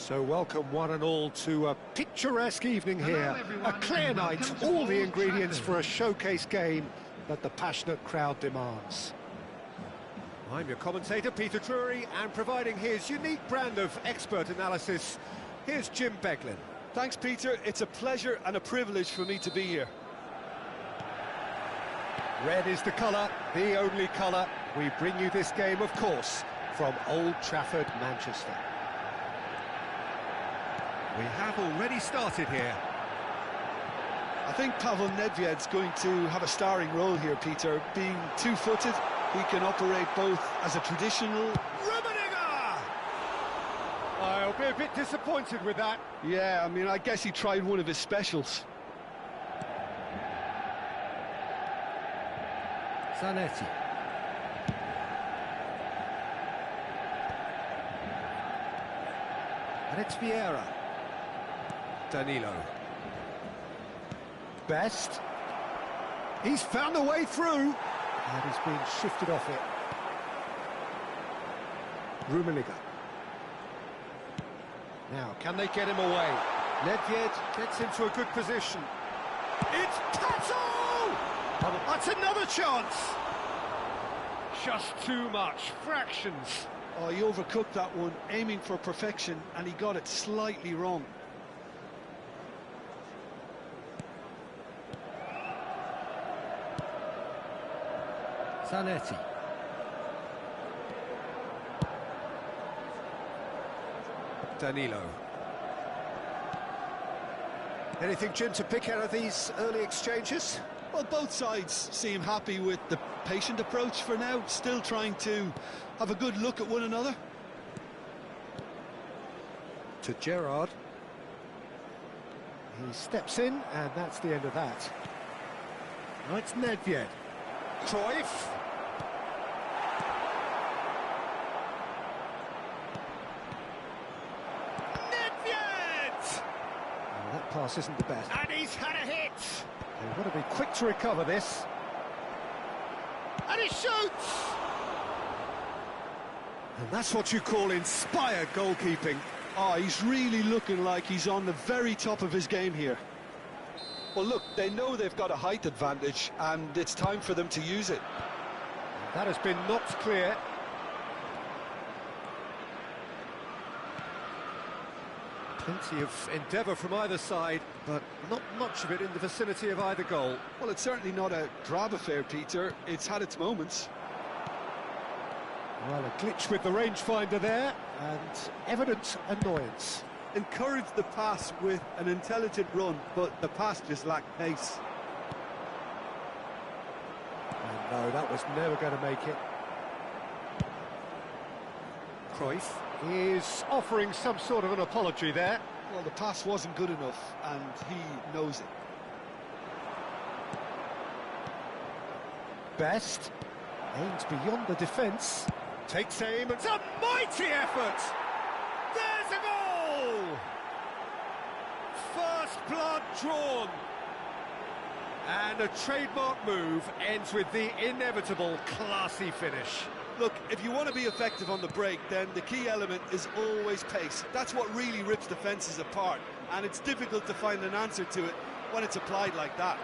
So welcome one and all to a picturesque evening here, a clear night, all the ingredients for a showcase game that the passionate crowd demands. I'm your commentator, Peter Drury, and providing his unique brand of expert analysis, here's Jim Beglin. Thanks, Peter. It's a pleasure and a privilege for me to be here. Red is the colour, the only colour. We bring you this game, of course, from Old Trafford, Manchester. We have already started here. I think Pavel Nedved's going to have a starring role here, Peter. Being two-footed, he can operate both as a traditional... Rummenigge! I'll be a bit disappointed with that. Yeah, I mean, I guess he tried one of his specials. Zanetti. And it's Vieira. Danilo. Best. He's found a way through. And he's been shifted off it. Rummenigge. Now, can they get him away? Nedved gets into a good position. It's Pato! Oh, that's another chance! Just too much, fractions. Oh, he overcooked that one, aiming for perfection, and he got it slightly wrong. Zanetti. Danilo. Anything, Jim, to pick out of these early exchanges? Well, both sides seem happy with the patient approach for now, still trying to have a good look at one another. To Gerrard. He steps in, and that's the end of that. Now it's Nedved. Cruyff. Nedved! Oh, that pass isn't the best. And he's had a hit! They've got to be quick to recover this. And he shoots! And that's what you call inspired goalkeeping. Oh, he's really looking like he's on the very top of his game here. Well, look, they know they've got a height advantage, and it's time for them to use it. That has been knocked clear. Plenty of endeavour from either side, but not much of it in the vicinity of either goal. Well, it's certainly not a drab affair, Peter. It's had its moments. Well, a glitch with the rangefinder there, and evident annoyance. Encouraged the pass with an intelligent run, but the pass just lacked pace. And no, that was never going to make it. Cruyff is offering some sort of an apology there. Well, the pass wasn't good enough, and he knows it. Best aims beyond the defence. Takes aim, it's a mighty effort! There's a goal! First blood drawn. And a trademark move ends with the inevitable classy finish. Look, if you want to be effective on the break, then the key element is always pace. That's what really rips defences apart, and it's difficult to find an answer to it when it's applied like that.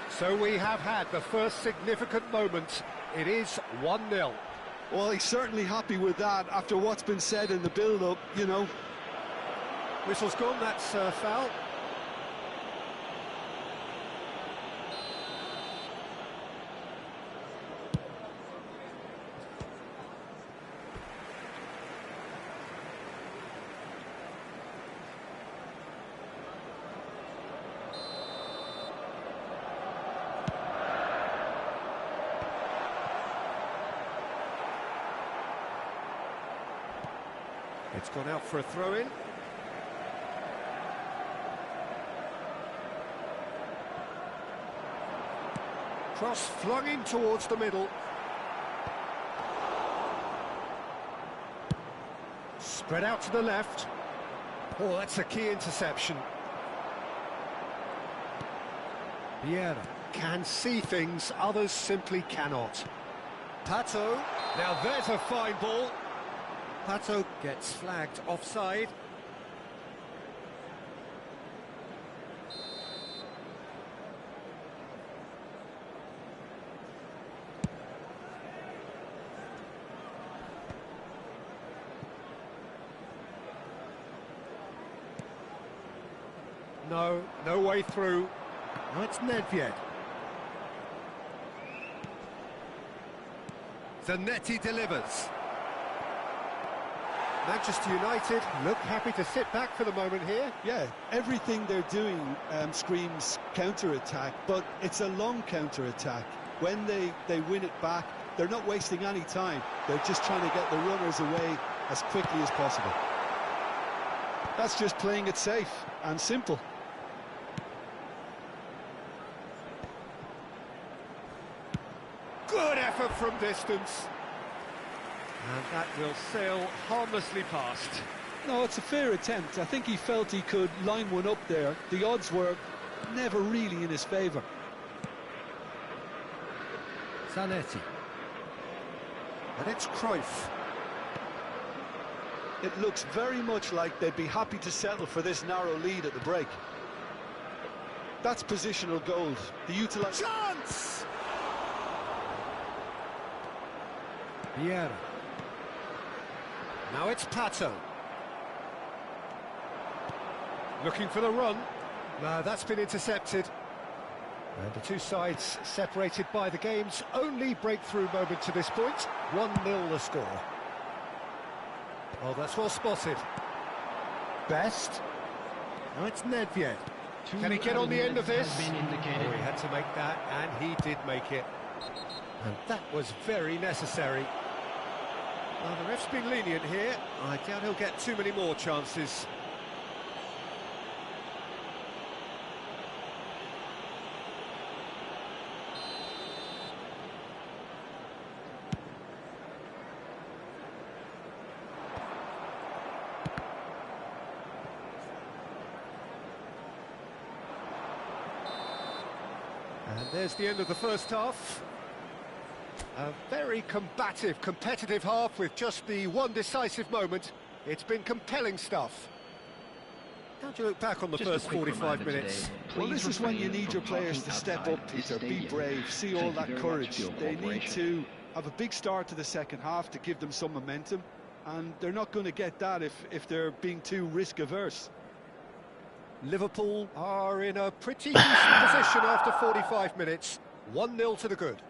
So we have had the first significant moment. It is 1-0. Well, he's certainly happy with that after what's been said in the build-up, you know. Whistle's gone, that's foul. It's gone out for a throw-in. Cross flung in towards the middle. Spread out to the left. Oh, that's a key interception. Vieira can see things others simply cannot. Pato, now there's a fine ball. Pato gets flagged offside. No way through. Now it's Nedved. Zanetti delivers. Manchester United look happy to sit back for the moment here. Yeah, everything they're doing screams counter-attack, but it's a long counter-attack. When they win it back, they're not wasting any time. They're just trying to get the runners away as quickly as possible. That's just playing it safe and simple. Good effort from distance. And that will sail harmlessly past. No, it's a fair attempt. I think he felt he could line one up there. The odds were never really in his favour. Zanetti. And it's Cruyff. It looks very much like they'd be happy to settle for this narrow lead at the break. That's positional gold. The Chance! Vieira. Now it's Pato. Looking for the run. No, that's been intercepted. And the two sides separated by the game's only breakthrough moment to this point. 1-0 the score. Oh, that's well spotted. Best. Now it's Nedved. Can he get on the end of this? Oh, he had to make that, and he did make it. And that was very necessary. Well, the ref's been lenient here. I doubt he'll get too many more chances. And there's the end of the first half. A very combative, competitive half with just the one decisive moment. It's been compelling stuff. How do you look back on the first 45 minutes? Well, this is when you need your players to step up, Peter, be brave, see all that courage. They need to have a big start to the second half to give them some momentum, and they're not going to get that if they're being too risk-averse. Liverpool are in a pretty decent position after 45 minutes. 1-0 to the good.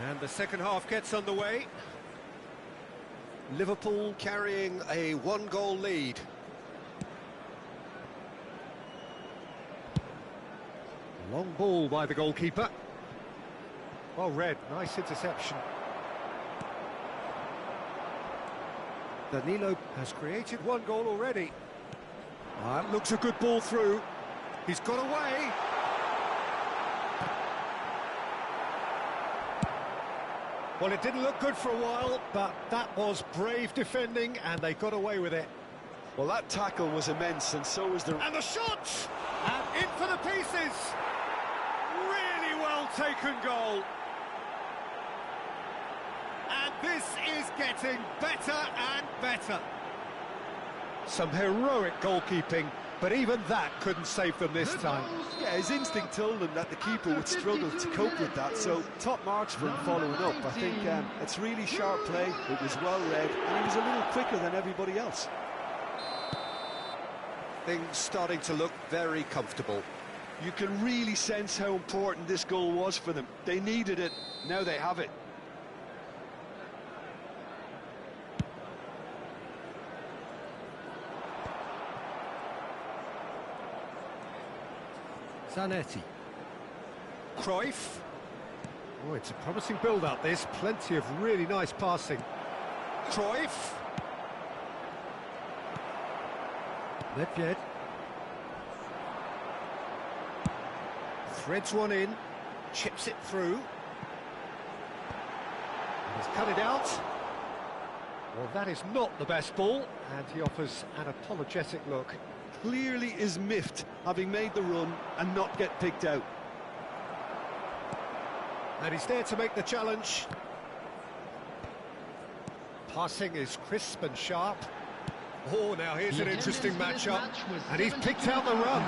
And the second half gets underway. Liverpool carrying a one-goal lead. Long ball by the goalkeeper. Well read, nice interception. Danilo has created one goal already. That looks a good ball through. He's got away. Well, it didn't look good for a while, but that was brave defending, and they got away with it. Well, that tackle was immense, and so was the... And the shot! And in for the pieces! Really well taken goal. And this is getting better and better. Some heroic goalkeeping, but even that couldn't save them this time. Yeah, his instinct told him that the keeper would struggle to cope with that, so top marks for him following up. I think it's really sharp play, it was well read, and he was a little quicker than everybody else. Things starting to look very comfortable. You can really sense how important this goal was for them. They needed it, now they have it. Zanetti. Cruyff. Oh, it's a promising build-up, this. Plenty of really nice passing. Cruyff. Nedved. Threads one in, chips it through. He's cut it out. Well, that is not the best ball, and he offers an apologetic look. Clearly is miffed, having made the run and not get picked out. And he's there to make the challenge. Passing is crisp and sharp. Oh, now here's an interesting matchup, and he's picked out the run.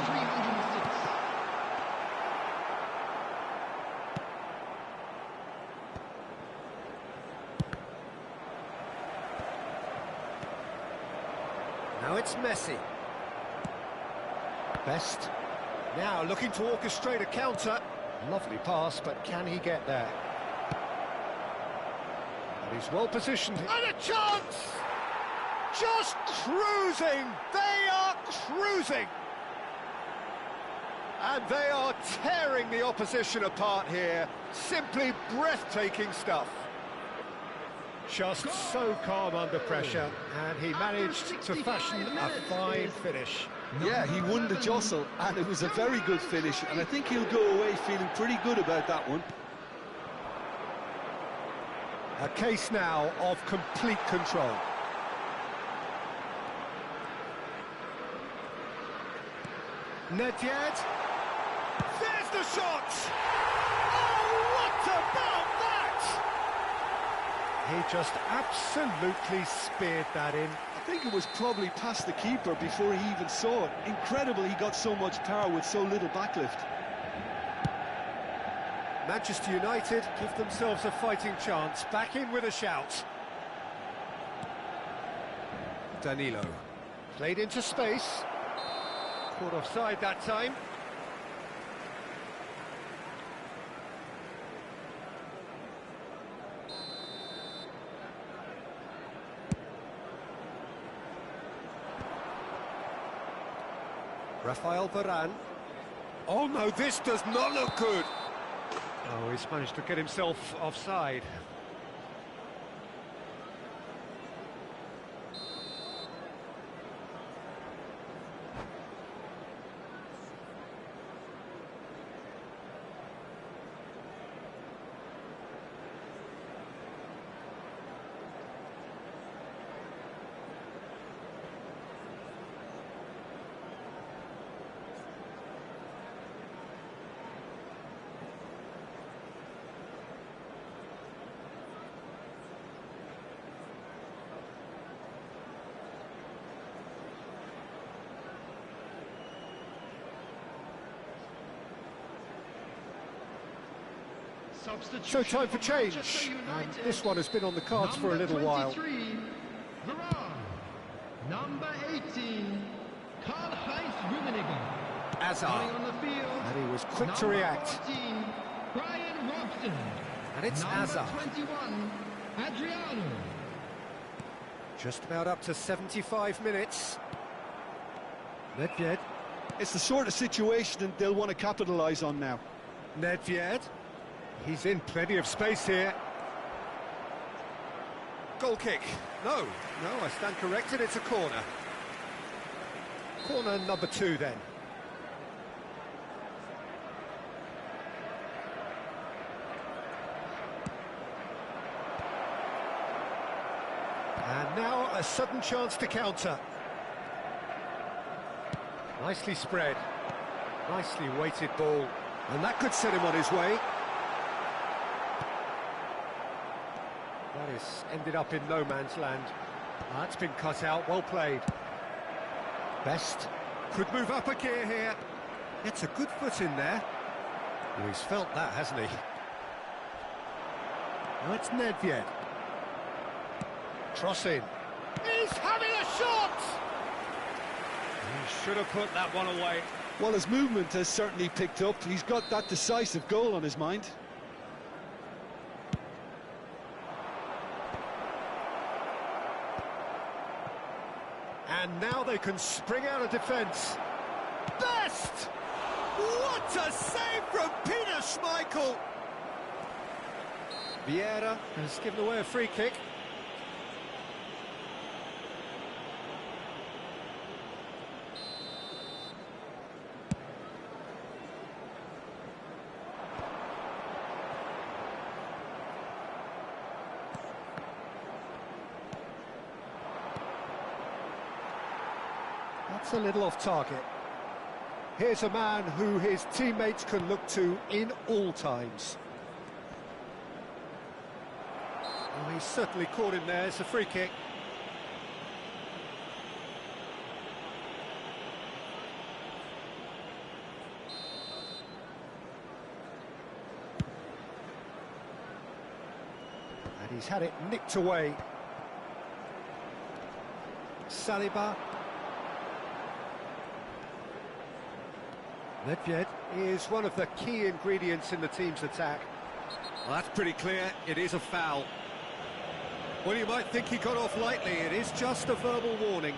Now it's Messi. Best. Now looking to orchestrate a counter. Lovely pass, but can he get there? And he's well positioned. And a chance! Just cruising! They are cruising! And they are tearing the opposition apart here. Simply breathtaking stuff. Just so calm under pressure, and he managed to fashion a fine finish. Yeah, he won the jostle, and it was a very good finish, and I think he'll go away feeling pretty good about that one. A case now of complete control. Nedved. There's the shot! Oh, what about that? He just absolutely speared that in. I think it was probably past the keeper before he even saw it. Incredible he got so much power with so little backlift. Manchester United give themselves a fighting chance. Back in with a shout. Danilo. Played into space. Caught offside that time. Rafael Varane. Oh no, this does not look good. Oh, he's managed to get himself offside. So time for change, and this one has been on the cards for a little while. Varane. Number 18, Karl-Heinz Rummenigge. Hazard, On the field, and he was quick to react. 14, Brian Robson. And it's Hazard. 21, Adriano. Just about up to 75 minutes. Nedved. It's the sort of situation that they'll want to capitalise on now. Nedved. He's in plenty of space here. Goal kick. No, I stand corrected, it's a corner. Corner number 2 then. And now a sudden chance to counter. Nicely spread. Nicely weighted ball. And that could set him on his way. That is ended up in no man's land. That's been cut out, well played. Best could move up a gear here. Gets a good foot in there. Oh, he's felt that, hasn't he? That's Nedved. Cross in. He's having a shot! He should have put that one away. Well, his movement has certainly picked up. He's got that decisive goal on his mind. And now they can spring out of defence. Best! What a save from Peter Schmeichel! Vieira has given away a free kick. That's a little off target. Here's a man who his teammates can look to in all times. Oh, he's certainly caught him there. It's a free kick. And he's had it nicked away. Saliba. Nedved is one of the key ingredients in the team's attack. Well, that's pretty clear. It is a foul. Well, you might think he got off lightly. It is just a verbal warning.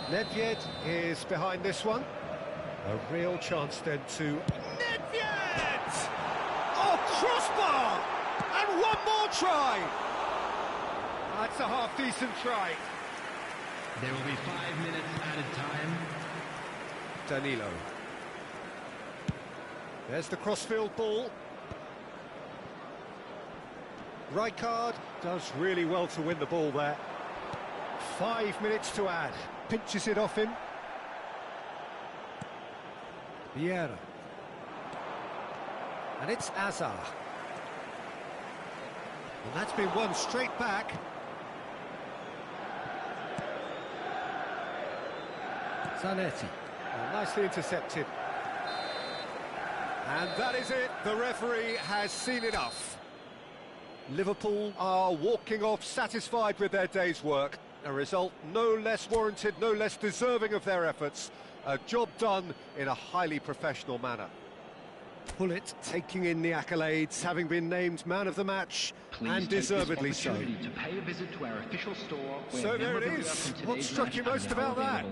Nedved is behind this one. A real chance then to... Nedved! Oh, crossbar! And one more try! That's a half-decent try. There will be 5 minutes added time. Danilo. There's the crossfield ball. Rijkaard does really well to win the ball there. 5 minutes to add. Pinches it off him. Vieira. And it's Azar. And that's been won straight back. Zanetti. Oh, nicely intercepted. And that is it. The referee has seen enough. Liverpool are walking off satisfied with their day's work. A result no less warranted, no less deserving of their efforts. A job done in a highly professional manner. Pullet taking in the accolades, having been named man of the match, and deservedly so. To pay a visit to our official store. So there it is. What struck you most about that?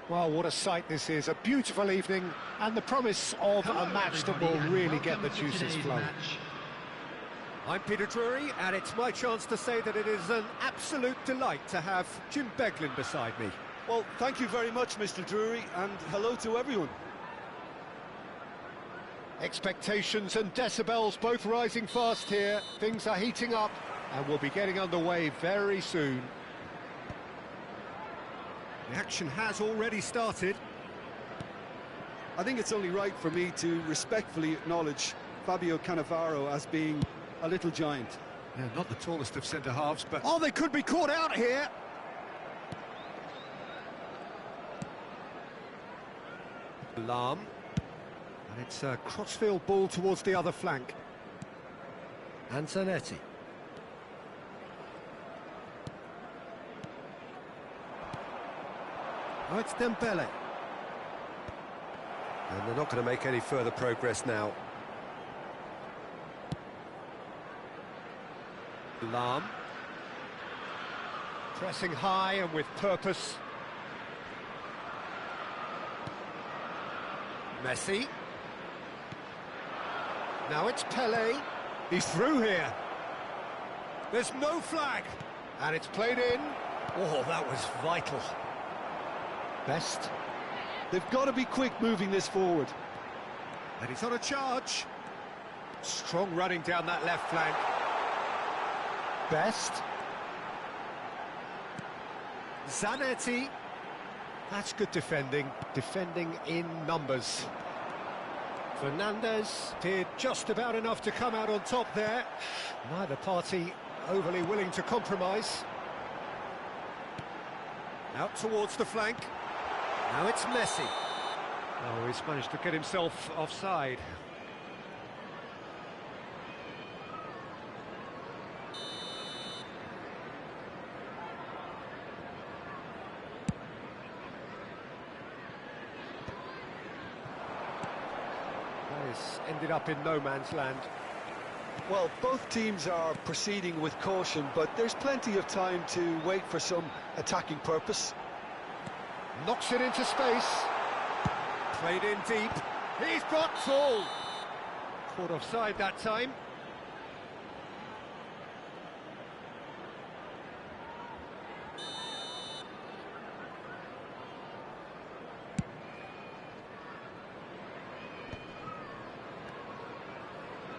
Well, what a sight this is. A beautiful evening and the promise of Hello, a match that everybody, will and really get welcome the to juices today's flowing. match. I'm Peter Drury, and it's my chance to say that it is an absolute delight to have Jim Beglin beside me. Well, thank you very much, Mr. Drury, and hello to everyone. Expectations and decibels both rising fast here. Things are heating up, and we'll be getting underway very soon. The action has already started. I think it's only right for me to respectfully acknowledge Fabio Cannavaro as being a little giant. Yeah, not the tallest of centre-halves, but... Oh, they could be caught out here! Alarm. And it's a crossfield ball towards the other flank. And Zanetti. Oh, it's Dembele. And they're not going to make any further progress now. Alarm. Pressing high and with purpose. Messi. Now it's Pelé. He's through here. There's no flag. And it's played in. Oh, that was vital. Best. They've got to be quick moving this forward. And he's on a charge. Strong running down that left flank. Best. Zanetti. That's good defending. Defending in numbers. Fernandez did just about enough to come out on top there. Neither party overly willing to compromise. Out towards the flank. Now it's Messi. Oh, he's managed to get himself offside. This ended up in no man's land. Well, both teams are proceeding with caution, but there's plenty of time to wait for some attacking purpose. Knocks it into space. Played in deep. He's got full. Caught offside that time.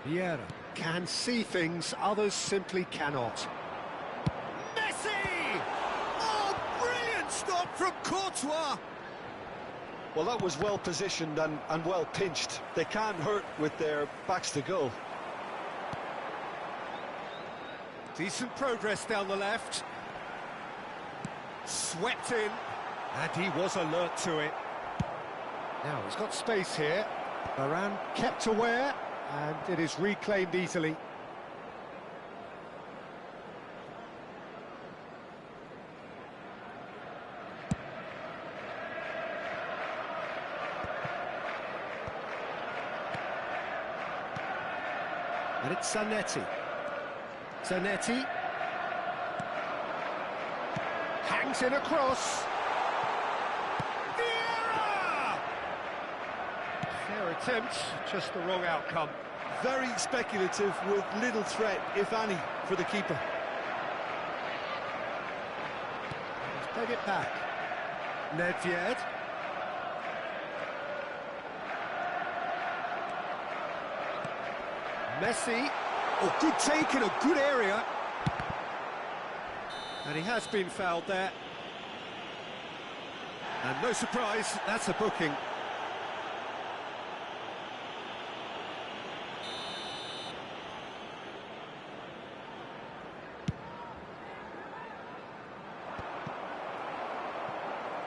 Vieira can see things others simply cannot. Messi! Oh, brilliant stop from Courtois! Well, that was well positioned and well pinched. They can't hurt with their backs to goal. Decent progress down the left. Swept in, and he was alert to it. Now he's got space here. Varane kept aware, and it is reclaimed easily. And it's Zanetti. Zanetti. Hangs in across. Vieira! Fair attempt, just the wrong outcome. Very speculative with little threat, if any, for the keeper. Let's peg it back. Nedved. Messi. Oh, good take in a good area. And he has been fouled there. And no surprise, that's a booking.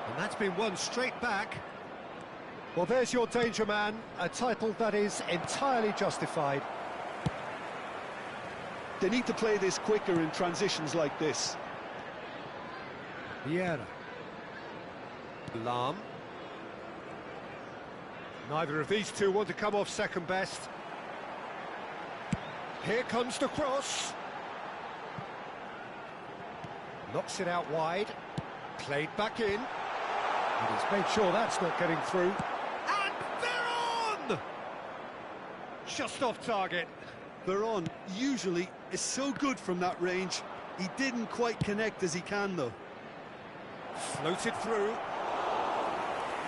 And that's been won straight back. Well, there's your danger man, a title that is entirely justified. They need to play this quicker in transitions like this. Vieira. Alarm. Neither of these two want to come off second best. Here comes the cross. Knocks it out wide. Played back in. And he's made sure that's not getting through. And they're on! Just off target. Veron usually is so good from that range. He didn't quite connect as he can, though. Floated through.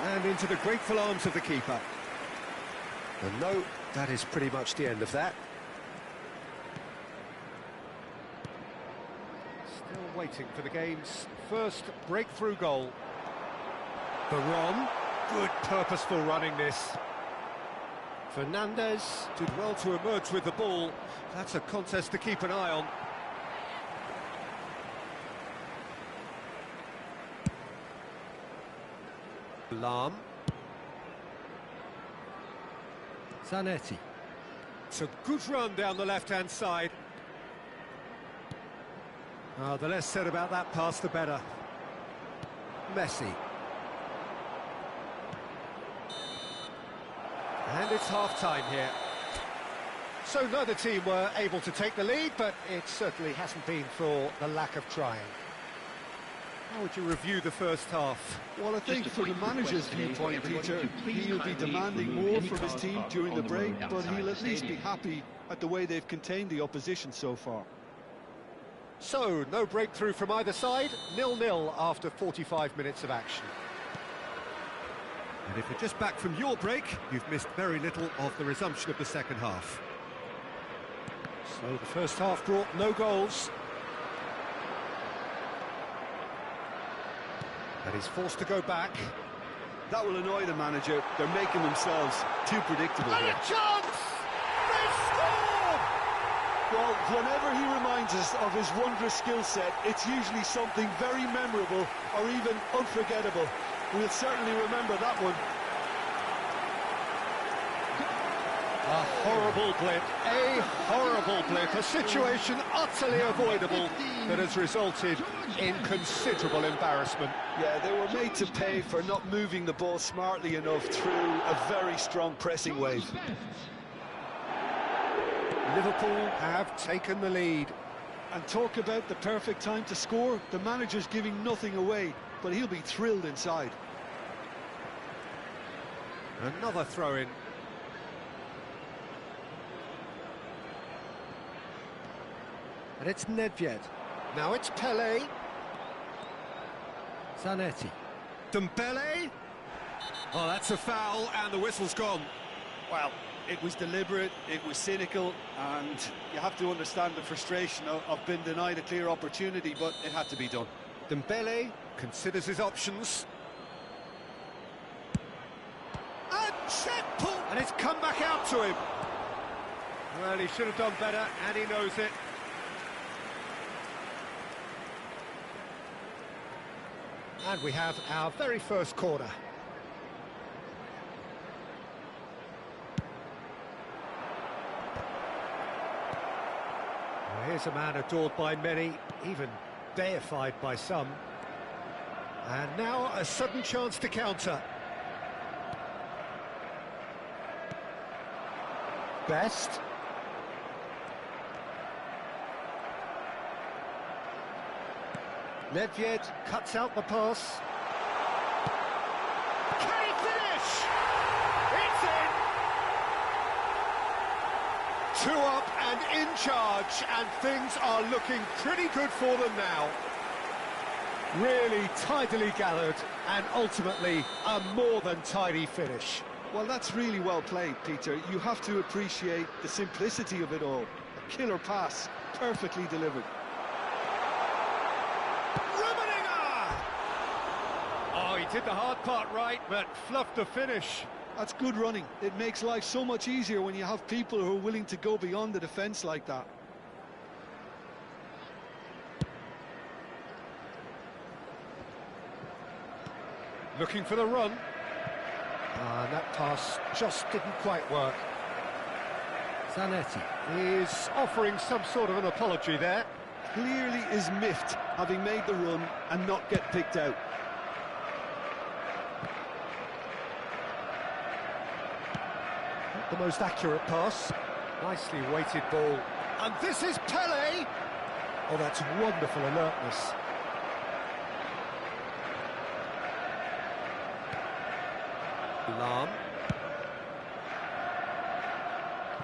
And into the grateful arms of the keeper. And no, that is pretty much the end of that. Still waiting for the game's first breakthrough goal. Veron, good purposeful running this. Fernandez did well to emerge with the ball. That's a contest to keep an eye on. Lahm. Zanetti. It's a good run down the left-hand side. The less said about that pass, the better. Messi. And it's half-time here. So neither team were able to take the lead, but it certainly hasn't been for the lack of trying. How would you review the first half? Well, I think from the manager's viewpoint, Peter, he'll be demanding more from his team during the break, but he'll at least be happy at the way they've contained the opposition so far. So, no breakthrough from either side, 0-0 after 45 minutes of action. And if you're just back from your break, you've missed very little of the resumption of the second half. So the first half brought no goals. And he's forced to go back. That will annoy the manager. They're making themselves too predictable And here. a chance! They scored! Well, whenever he reminds us of his wondrous skill set, it's usually something very memorable or even unforgettable. We'll certainly remember that one. A horrible blip, a situation utterly avoidable that has resulted in considerable embarrassment. Yeah, they were made to pay for not moving the ball smartly enough through a very strong pressing wave. Liverpool have taken the lead. And talk about the perfect time to score. The manager's giving nothing away, but he'll be thrilled inside. Another throw-in. And it's Nedved. Now it's Pelé. Zanetti. Dembele. Oh, that's a foul, and the whistle's gone. Well, it was deliberate, it was cynical, and you have to understand the frustration of being denied a clear opportunity, but it had to be done. Dembele considers his options. And check pull! And it's come back out to him. Well, he should have done better, and he knows it. And we have our very first corner. Well, here's a man adored by many, even deified by some. And now a sudden chance to counter. Best. Nedved cuts out the pass. Can he finish? It's in! 2 up and in charge, and things are looking pretty good for them now. Really tidily gathered, and ultimately a more than tidy finish. Well, that's really well played, Peter. You have to appreciate the simplicity of it all. A killer pass, perfectly delivered. Oh, he did the hard part right, but fluffed the finish. That's good running. It makes life so much easier when you have people who are willing to go beyond the defence like that. Looking for the run. That pass just didn't quite work. Zanetti is offering some sort of an apology there. Clearly is miffed, having made the run and not get picked out. Not the most accurate pass. Nicely weighted ball. And this is Pelé! Oh, that's wonderful alertness. Lahm.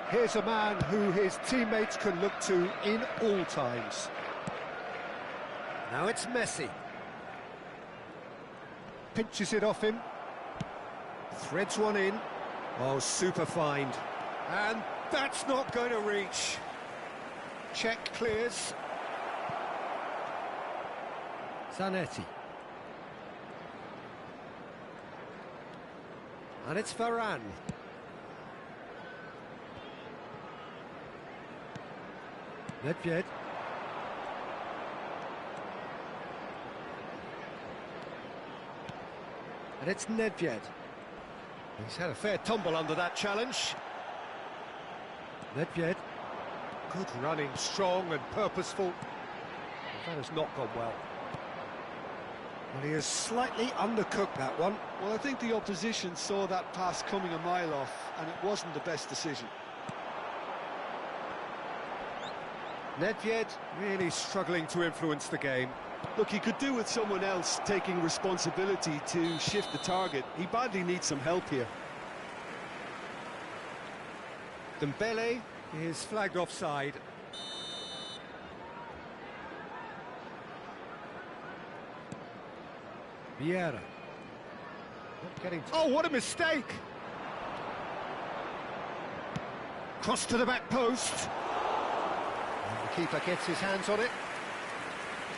Here's a man who his teammates can look to in all times. Now it's Messi. Pinches it off him. Threads one in. Oh, super find. And that's not going to reach. Check clears. Zanetti. And it's Varane. Nedved. And it's Nedved. He's had a fair tumble under that challenge. Nedved. Good running, strong and purposeful. That has not gone well. Well, he has slightly undercooked that one. Well, I think the opposition saw that pass coming a mile off, and it wasn't the best decision. Nedved really struggling to influence the game. Look, he could do with someone else taking responsibility to shift the target. He badly needs some help here. Dembele is flagged offside. Vieira. Not getting oh, what a mistake! Cross to the back post. And the keeper gets his hands on it.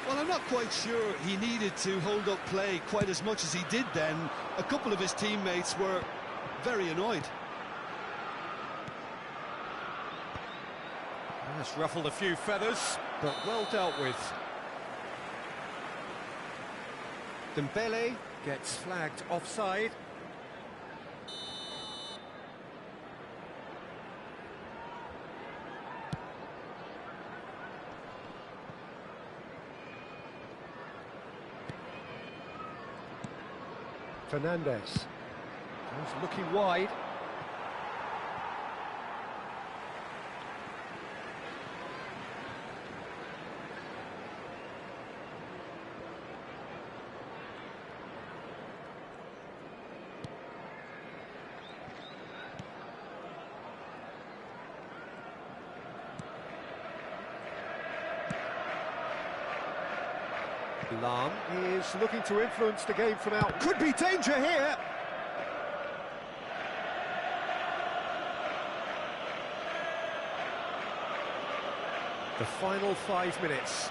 Well, I'm not quite sure he needed to hold up play quite as much as he did then. A couple of his teammates were very annoyed. That's ruffled a few feathers, but well dealt with. Dembele gets flagged offside. Fernandez. He's looking wide. Lahm is looking to influence the game from out. Could be danger here. The final 5 minutes.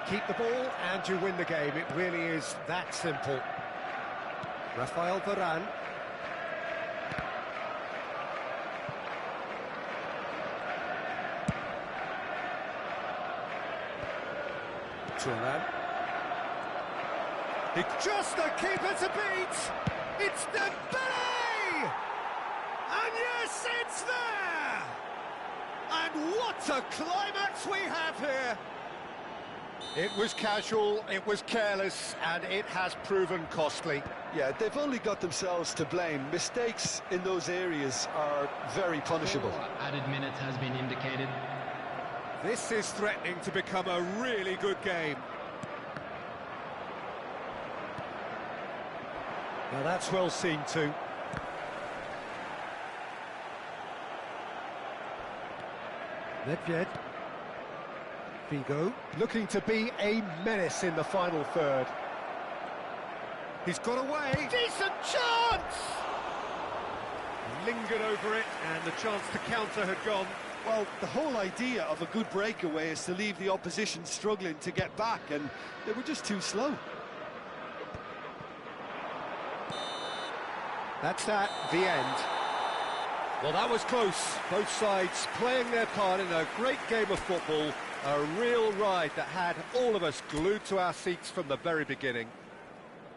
Keep the ball and you win the game. It really is that simple. Rafael Varane. Thuram. It's just the keeper to beat. It's Dembele! And yes, it's there! And what a climax we have here! It was casual, it was careless, and it has proven costly. Yeah, they've only got themselves to blame. Mistakes in those areas are very punishable. Added minutes has been indicated. This is threatening to become a really good game. Now that's well seen too. Nedved. Figo. Looking to be a menace in the final third. He's got away. Decent chance! He lingered over it and the chance to counter had gone. Well, the whole idea of a good breakaway is to leave the opposition struggling to get back, and they were just too slow. That's the end. Well, that was close. Both sides playing their part in a great game of football. A real ride that had all of us glued to our seats from the very beginning.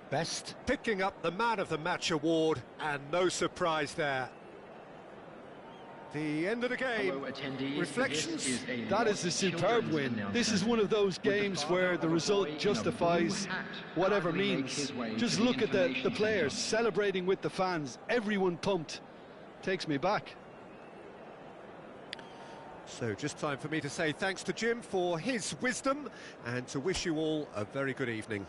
Best picking up the Man of the Match award, and no surprise there. The end of the game. Reflections? That is a superb win. This is one of those games where the result justifies whatever means. Just look at the players celebrating with the fans. Everyone pumped. Takes me back. So just time for me to say thanks to Jim for his wisdom and to wish you all a very good evening.